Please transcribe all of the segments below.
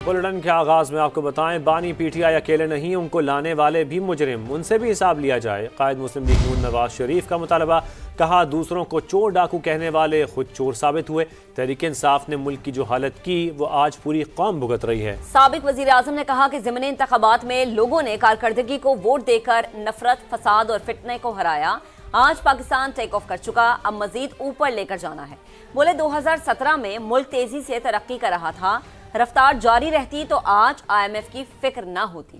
Bulletin के आगाज में आपको बताएं, बानी PTI अकेले नहीं, उनको लाने वाले भी मुजरिम, उनसे भी हिसाब लिया जाए। कायद मुस्लिम लीग नून नवाज शरीफ का मुतालबा, कहा दूसरों को चोर डाकू कहने वाले खुद चोर साबित हुए। तहरीक इंसाफ ने मुल्क की जो हालत की वो आज पूरी कौम भुगत रही है। साबिक वजीर आजम ने कहा कि ज़िमनी इंतखाबात में लोगों ने कारकर्दगी को वोट देकर नफरत, फसाद और फितने को हराया। आज पाकिस्तान टेक ऑफ कर चुका, अब मजीद ऊपर लेकर जाना है। बोले 2017 में मुल्क तेजी से तरक्की कर रहा था, रफ्तार जारी रहती तो आज IMF की फिक्र ना होती।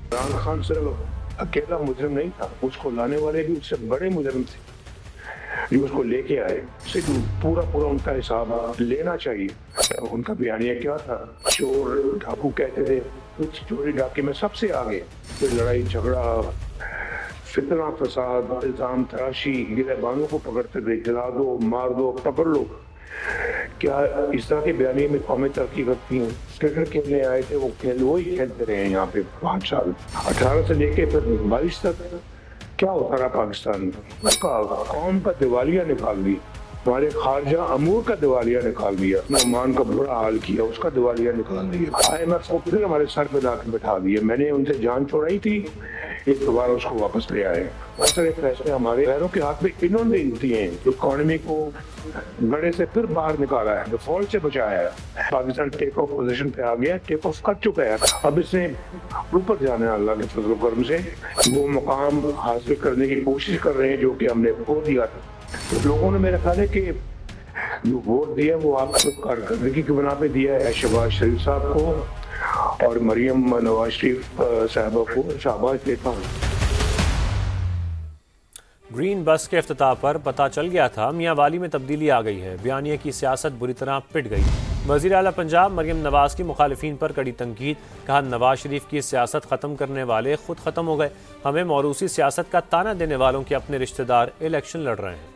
इमरान खान सिर्फ अकेला मुजरिम नहीं था, उसको लाने वाले भी उससे बड़े मुजरिम थे जो उसको लेके आए। पूरा उनका हिसाब लेना चाहिए। उनका बयानिया क्या था? चोर डाकू कहते थे, कुछ चोरी डाके में सबसे आगे कोई लड़ाई झगड़ा, फितना, फसाद, इल्जाम तराशी, गिरबानों को पकड़ते थे, जला दो, मार दो, पकड़ लो। क्या इस तरह के बयानी में कौमें तरक्की करती हैं? क्रिकेट खेलने आए थे, वो ही खेलते रहे यहाँ पे 5 साल, 18 से लेके फिर 22 तक क्या होता रहा पाकिस्तान में? कौम का दिवालिया निकाल दी, हमारे खारजा अमूर का दिवालिया निकाल दिया, नुमान का बुरा हाल किया, उसका दिवालिया निकाल दिया, IMF को फिर हमारे सर पे लाके बैठा दिए। मैंने उनसे जान छोड़ाई थी, एक दोबारा उसको वापस ले आए। बहुत सारे फैसले हमारे पैरों के हाथ में इन्होंने दिए हैं। इकोनॉमी को गड़े से फिर बाहर निकाला है, डिफॉल्ट से बचाया है। पाकिस्तान टेक ऑफ पोजीशन पे आ गया, टेक ऑफ कर चुका है। अब इसने ऊपर जाना है अल्लाह के फजल करम से, वो मुकाम हासिल करने की कोशिश कर रहे हैं जो कि हमने खो दिया था। तो लोगों ने मेरा ख्याल है कि जो वोट दिया वो आपको कारकर्दगी की बना पे दिया है। शहबाज शरीफ साहब को और मरियम नवाज शरीफ साहबा को शाबाश देता हूँ। ग्रीन बस के इफ्तिताह पर पता चल गया था मियां वाली में तब्दीली आ गई है। बयानिया की सियासत बुरी तरह पिट गई। वज़ीर आला पंजाब मरियम नवाज की मुखालिफिन पर कड़ी तनकीद, कहा नवाज शरीफ की सियासत ख़त्म करने वाले खुद ख़त्म हो गए। हमें मौरूसी सियासत का ताना देने वालों के अपने रिश्तेदार इलेक्शन लड़ रहे हैं।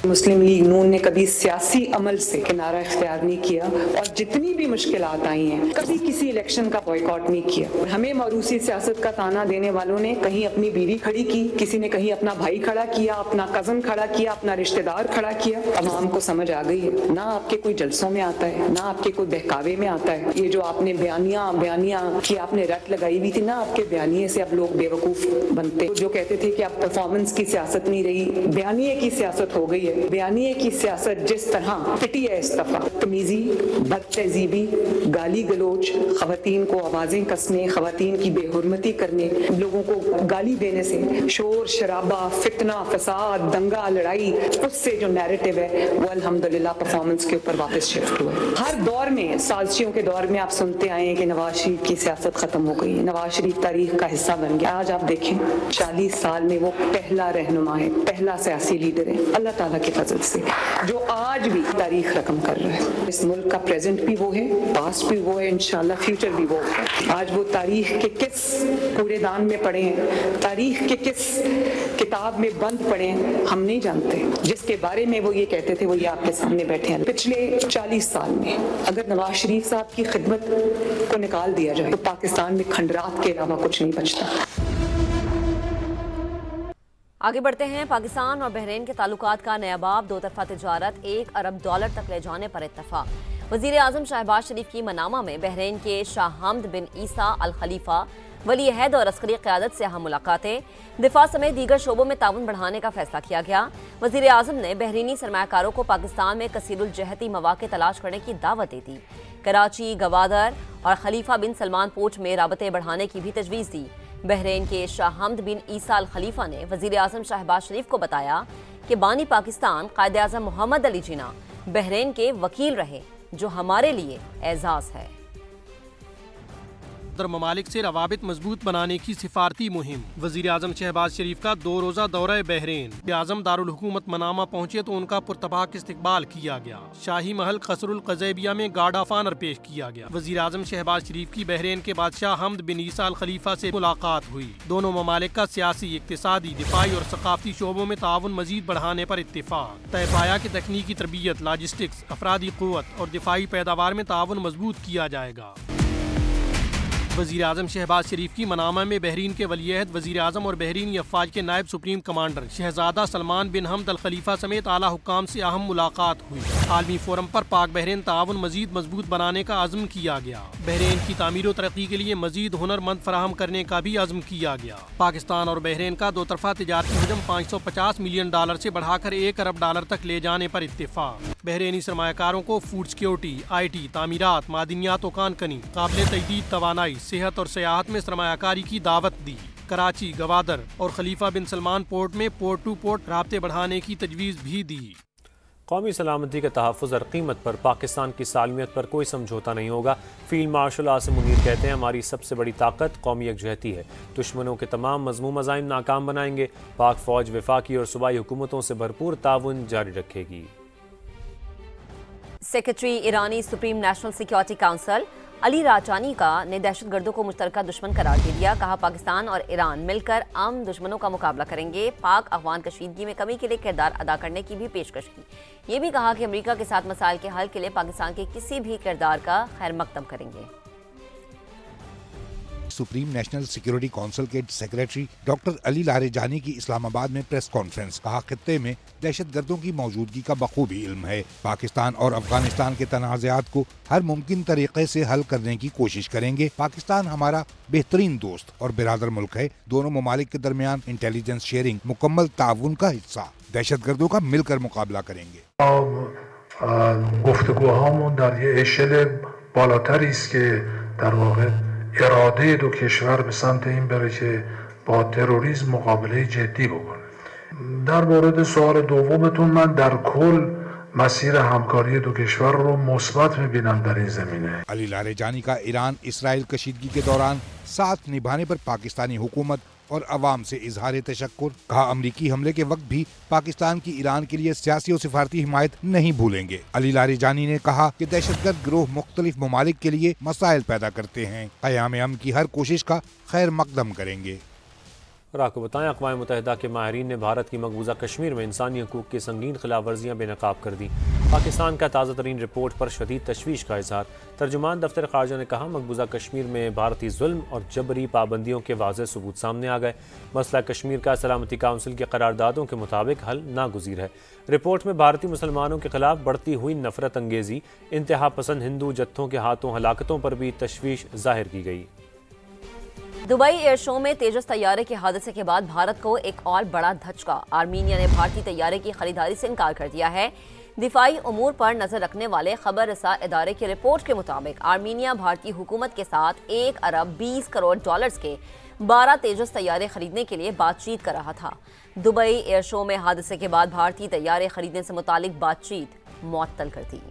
मुस्लिम लीग नून ने कभी सियासी अमल से किनारा इख्तियार नहीं किया और जितनी भी मुश्किलात आई हैं कभी किसी इलेक्शन का बॉयकॉट नहीं किया। हमें मौरूसी सियासत का ताना देने वालों ने कहीं अपनी बीवी खड़ी की, किसी ने कहीं अपना भाई खड़ा किया, अपना कजन खड़ा किया, अपना रिश्तेदार खड़ा किया। अवाम को समझ आ गई है, ना आपके कोई जलसों में आता है, ना आपके कोई बहकावे में आता है। ये जो आपने बयानिया की आपने रट लगाई हुई थी ना, आपके बयानिए से अब लोग बेवकूफ बनते। जो कहते थे कि अब परफॉर्मेंस की सियासत नहीं रही, बयानिए की सियासत हो गई है। बयानिए की सियासत जिस तरह पिटी है इस दफा, तमीजी, बदतहजीबी, गाली गलोच, खवातीन को आवाजें कसने, खवातीन की बेहुरमती करने, लोगों को गाली देने से शोर शराबा, फितना, फसाद, दंगा, लड़ाई, उससे जो नैरेटिव है वो अल्हम्दुलिल्लाह परफॉर्मेंस के ऊपर वापस शिफ्ट हुआ है। हर दौर में, साजिशों के दौर में आप सुनते आए हैं कि नवाज शरीफ की सियासत खत्म हो गई है, नवाज शरीफ तारीख का हिस्सा बन गया। आज आप देखें 40 साल में वो पहला रहनुमा है, पहला सियासी लीडर है अल्लाह ताला के फजल से जो आज भी तारीख रकम कर रहा है। इस मुल्क का प्रेजेंट भी वो है, पास्ट भी वो है, इंशाल्लाह फ्यूचर भी वो है। आज वो तारीख के किस कूड़ेदान में पड़े हैं, तारीख के किस किताब में बंद पड़े हैं, हम नहीं जानते। जिसके बारे में वो ये कहते थे वो ये आपके सामने बैठे हैं। पिछले 40 साल में अगर नवाज शरीफ साहब की खिदमत को निकाल दिया जाए तो पाकिस्तान में खंडरात के अलावा कुछ नहीं बचता। आगे बढ़ते हैं। पाकिस्तान और बहरीन के ताल्लुकात का नया बाब, दो तरफा तिजारत $1 अरब तक ले जाने पर इत्तफाक। वज़ीर आज़म शहबाज शरीफ की मनामा में बहरीन के शाह हमद बिन ईसा अल खलीफा, वली अहद और अस्करी क़यादत से अहम मुलाकातें, दिफा समेत दीगर शोबों में ताउन बढ़ाने का फैसला किया गया। वज़ीर आज़म ने बहरीनी सरमायाकारों को पाकिस्तान में कसीरुल जहती मौक़े तलाश करने की दावत दे दी। कराची, गवादर और खलीफा बिन सलमान पोर्ट में राबते बढ़ाने की भी तजवीज़ दी। बहरीन के शाह हमद बिन ईसा अल खलीफा ने वज़ीर आज़म शहबाज शरीफ को बताया कि बानी पाकिस्तान कायद आज़म मोहम्मद अली जिन्ना बहरीन के वकील रहे, जो हमारे लिए एजाज़ है। ममालिक से रवाबित मजबूत बनाने की सिफारती मुहिम। वज़ीर आज़म शहबाज शरीफ का 2 रोज़ा दौरा बहरीन। आज़म दारुल हुकूमत मनामा पहुँचे तो उनका पुरतबाक इस्तकबाल किया गया। शाही महल कसरुल क़ज़ैबिया में गार्ड ऑफ ऑनर पेश किया गया। वज़ीर आज़म शहबाज शरीफ की बहरीन के बादशाह हमद बिन ईसा अल खलीफा से मुलाकात हुई। दोनों ममालिक का सियासी, इक़्तिसादी, दिफाई और सक़ाफ़ती शोबों में ताउन मज़ीद बढ़ाने पर इत्तिफ़ाक़ तय पाया कि तकनीकी तरबियत, लॉजिस्टिक्स, अफरादी क़ुव्वत और दिफाई पैदावार में ताउन मजबूत किया जाएगा। वजीर आजम शहबाज शरीफ की मनामा में बहरीन के वलीअहद, वजीर आजम और बहरीनी अफवाज के नायब सुप्रीम कमांडर शहजादा सलमान बिन हमद अल खलीफा समेत आला हुक्काम से अहम मुलाकात हुई। आलमी फोरम पर पाक बहरीन ताउन मजीद मजबूत बनाने का अज़्म किया गया। बहरीन की तामीर और तरक्की के लिए मजीद हुनरमंद फराहम करने का भी अज़्म किया गया। पाकिस्तान और बहरीन का दो तरफा तिजारती हजम $550 मिलियन से बढ़ाकर $1 अरब तक ले जाने पर इत्तेफाक। बहरीनी सरमायाकारों को फूड सिक्योरिटी, IT, तामीरात, मादनियात, कानकनी, काबिल तजदीद तवानाई, सेहत और सयाहत में सरमायाकारी की दावत दी। कराची, गवादर और खलीफा बिन सलमान पोर्ट में पोर्ट टू पोर्ट राब्ते बढ़ाने की तजवीज़ भी दी। कौमी सलामती के तहफ़्फ़ुज़ और क़ीमत पर पाकिस्तान की सालमियत पर कोई समझौता नहीं होगा। फील्ड मार्शल आसिम मुनीर कहते हैं, हमारी सबसे बड़ी ताकत कौमी यकजहती है। दुश्मनों के तमाम मज़मूम अज़ाइम नाकाम बनाएंगे। पाक फ़ौज वफाकी और सूबाई हुकूमतों से भरपूर ताउन जारी रखेगी। सेक्रेटरी ईरानी supreme national security council Ali राजानी ने दहशतगर्दों को मुश्तरका दुश्मन करार दे दिया। कहा, पाकिस्तान और ईरान मिलकर आम दुश्मनों का मुकाबला करेंगे। पाक अफगान कशीदगी में कमी के लिए किरदार अदा करने की भी पेशकश की। ये भी कहा कि अमेरिका के साथ मसाइल के हल के लिए पाकिस्तान के किसी भी किरदार का खैर मकदम करेंगे। सुप्रीम नेशनल सिक्योरिटी काउंसिल के सेक्रेटरी डॉक्टर अली लारेजानी की इस्लामाबाद में प्रेस कॉन्फ्रेंस। कहा, खित्ते में दहशतगर्दों की मौजूदगी का बखूबी इल्म है। पाकिस्तान और अफगानिस्तान के तनाज़ात को हर मुमकिन तरीके से हल करने की कोशिश करेंगे। पाकिस्तान हमारा बेहतरीन दोस्त और बिरादर मुल्क है। दोनों ममालिक के दरमियान इंटेलिजेंस शेयरिंग मुकम्मल ताउन का हिस्सा। दहशतगर्दों का मिलकर मुकाबला करेंगे। गुफ्तगूहामون در یه اشل بالاتری است که در واقع اراده دو کشور به سمت این بره که با تروریسم مقابله جدی بکنه. در مورد سوال دومتون، من در کل مسیر همکاری دو کشور رو مثبت می‌بینم در این زمینه. अली लारेजानी का ईरान इसराइल कशीदगी के दौरान साथ निभाने पर पाकिस्तानी हुकूमत और अवाम से इजहार तशक्कुर। कहा, अमरीकी हमले के वक्त भी पाकिस्तान की ईरान के लिए सियासी और सिफारती हिमायत नहीं भूलेंगे। अली लारेजानी ने कहा कि दहशतगर्द गिरोह मुख्तलिफ ममालिक के लिए मसाइल पैदा करते हैं। क़याम अमन की हर कोशिश का खैर मकदम करेंगे। और आपको बताएं, अक़वाम मुत्तहिदा के माहिरीन ने भारत की मकबूजा कश्मीर में इंसानी हकूक़ की संगीन खिलाफ वर्जियाँ बेनकाब कर दी। पाकिस्तान का ताज़ा तरीन रिपोर्ट पर शदीद तशवीश का इजहार। तर्जुमान दफ्तर ख़ारजा ने कहा, मकबूजा कश्मीर में भारतीय जुल्म और जबरी पाबंदियों के वाज़ेह सबूत सामने आ गए। मसला कश्मीर का सलामती काउंसिल के करारदादों के मुताबिक हल नागुज़ीर है। रिपोर्ट में भारतीय मुसलमानों के खिलाफ बढ़ती हुई नफरत अंगेज़ी, इंतहा पसंद हिंदू जत्थों के हाथों हलाकतों पर भी तशवीश जाहिर की गई। दुबई एयर शो में तेजस तैयारे के हादसे के बाद भारत को एक और बड़ा धचका। आर्मीनिया ने भारतीय तैयारे की खरीदारी से इनकार कर दिया है। दिफाई उमूर पर नजर रखने वाले खबर रसा इदारे की रिपोर्ट के मुताबिक आर्मीनिया भारतीय हुकूमत के साथ $1 अरब 20 करोड़ के 12 तेजस तैयारे खरीदने के लिए बातचीत कर रहा था। दुबई एयर शो में हादसे के बाद भारतीय तैयारे खरीदने से मुतालिक बातचीत मुअत्तल कर दी।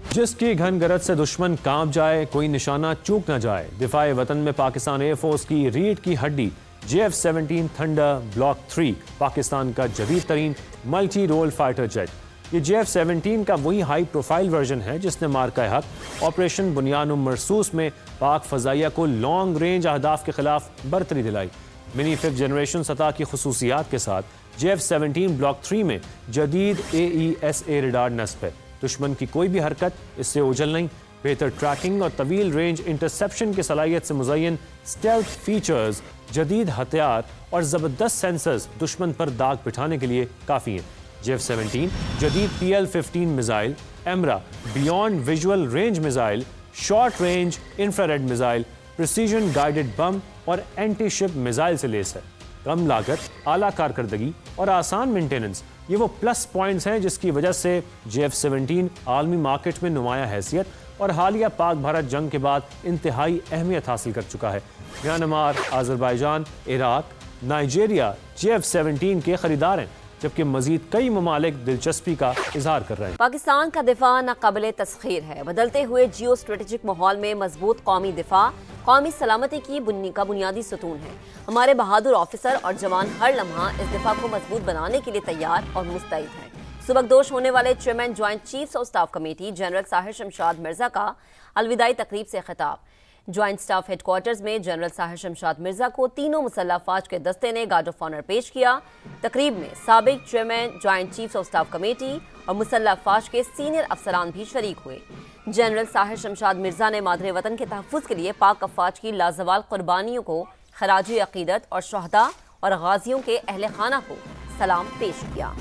जिसकी घन गरज से दुश्मन कांप जाए, कोई निशाना चूक न जाए। दिफाए वतन में पाकिस्तान एयरफोर्स की रीढ़ की हड्डी JF-17 थंडर ब्लॉक 3 पाकिस्तान का जदीद तरीन मल्टी रोल फाइटर जेट। ये JF-17 का वही हाई प्रोफाइल वर्जन है जिसने मार्का हक ऑपरेशन बुनियान मरसूस में पाक फजाइया को लॉन्ग रेंज अहदाफ के खिलाफ बरतरी दिलाई। मिनी 5th जनरेशन सतह की खसूसियात के साथ JF-17 ब्लॉक 3 में जदीद AESA रडार नस्ब है। दुश्मन की कोई भी हरकत इससे ओझल नहीं। बेहतर ट्रैकिंग और तवील रेंज इंटरसेप्शन की सलाहियत से मुज़य्यन स्टेल्थ फीचर्स, जदीद हथियार और ज़बरदस्त सेंसर्स दुश्मन पर दाग बिठाने के लिए काफ़ी हैं। JF-17 जदीद PL-15 missile, AMRAAM beyond visual range missile, short range infrared missile, precision guided bomb और एंटी शिप मिसाइल से लेस है। कम लागत, आला कारकर्दगी और आसान मेंटेनेंस, ये वो प्लस पॉइंट्स हैं जिसकी वजह से JF-17 आलमी मार्केट में नुमाया हैसियत और हालिया पाक भारत जंग के बाद इंतहाई अहमियत हासिल कर चुका है। Myanmar, Azerbaijan, Iraq, Nigeria JF-17 के खरीदार हैं, जबकि मजीद कई ममालिक दिलचस्पी का इजहार कर रहे हैं। पाकिस्तान का दिफा नाकाबिले तस्खीर है। बदलते हुए जियो स्ट्रेटेजिक माहौल में मजबूत कौमी दिफा कौमी सलामती की बुनियादी सतून है। हमारे बहादुर ऑफिसर और जवान हर लम्हा इस दिफा को मजबूत बनाने के लिए तैयार और मुस्तैद हैं। सुबकदोश होने वाले chairman joint chiefs of staff committee general Sahir Shamshad Mirza का अलविदाई तकरीब से खिताब। جوائنٹ سٹاف ہیڈ کوارٹرز میں جنرل ساحر شمشاد مرزا کو تینوں مسلح افواج کے دستے نے گارڈ آف آنر پیش کیا۔ تقریب میں سابق chairman joint chiefs of staff committee اور مسلح افواج کے سینئر افسران بھی شریک ہوئے۔ جنرل ساحر شمشاد مرزا نے مادر وطن کے تحفظ کے لیے پاک افواج کی لازوال قربانیوں کو خراج عقیدت اور شہداء اور غازیوں کے اہل خانہ کو سلام پیش کیا۔